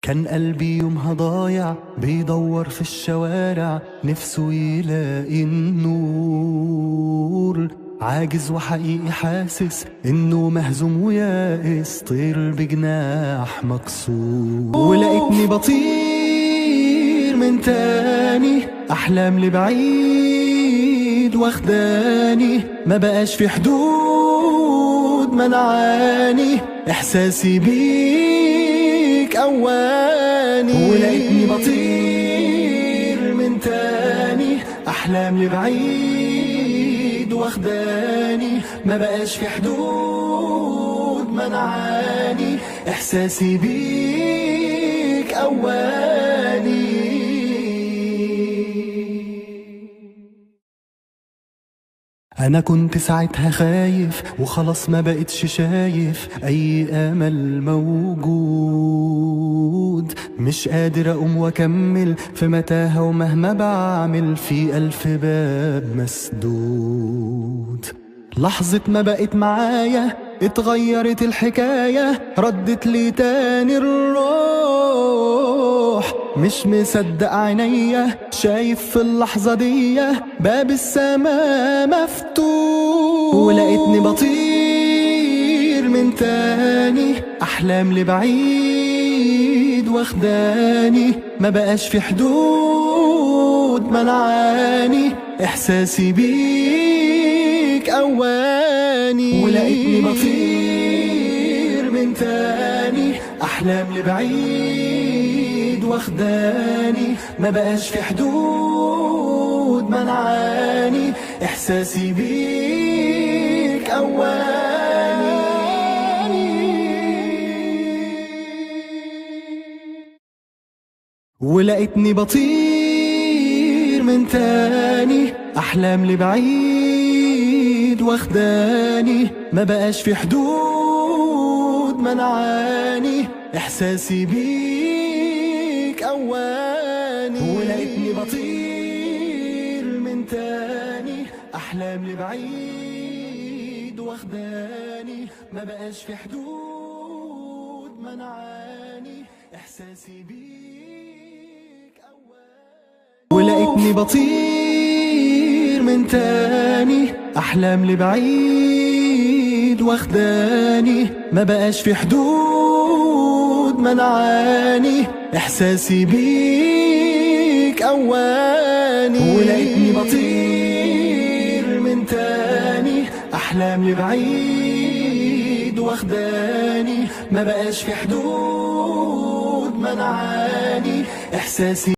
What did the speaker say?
كان قلبي يومها ضايع بيدور في الشوارع نفسه يلاقي النور، عاجز وحقيقي حاسس انه مهزوم ويائس، طير بجناح مكسور. ولقيتني بطير من تاني، احلام لبعيد واخداني، ما بقاش في حدود منعاني، احساسي بيك اواني. ولقيتني بطير من تاني، احلام لبعيد واخداني، ما بقاش في حدود منعاني، احساسي بيك اواني. انا كنت ساعتها خايف وخلاص ما بقتش شايف اي امل موجود، مش قادر اقوم واكمل في متاهة، ومهما بعمل في الف باب مسدود. لحظة ما بقت معايا اتغيرت الحكاية، ردت لي تاني الروح، مش مصدق عينيا شايف في اللحظة دي باب السما مفتوح. ولقيتني بطير من تاني، احلام لبعيد واخداني، ما بقاش في حدود منعاني، احساسي بيك اواني. ولقيتني بطير من تاني، احلام لبعيد واخداني، ما بقاش في حدود منعاني، احساسي بيك اواني. ولقيتني بطير من تاني، احلام لبعيد واخداني، ما بقاش في حدود منعاني، احساسي بيك اواني. ولقيتني بطير من تاني، احلام لبعيد واخداني، ما بقاش في حدود منعاني، احساسي بيك اواني. ولقيتني بطير من تاني، احلام لبعيد واخداني، ما بقاش في حدود منعاني، احساسي بيك اواني. ولقيتني بطير من تاني، احلام لبعيد واخداني، ما بقاش في حدود منعاني، احساسي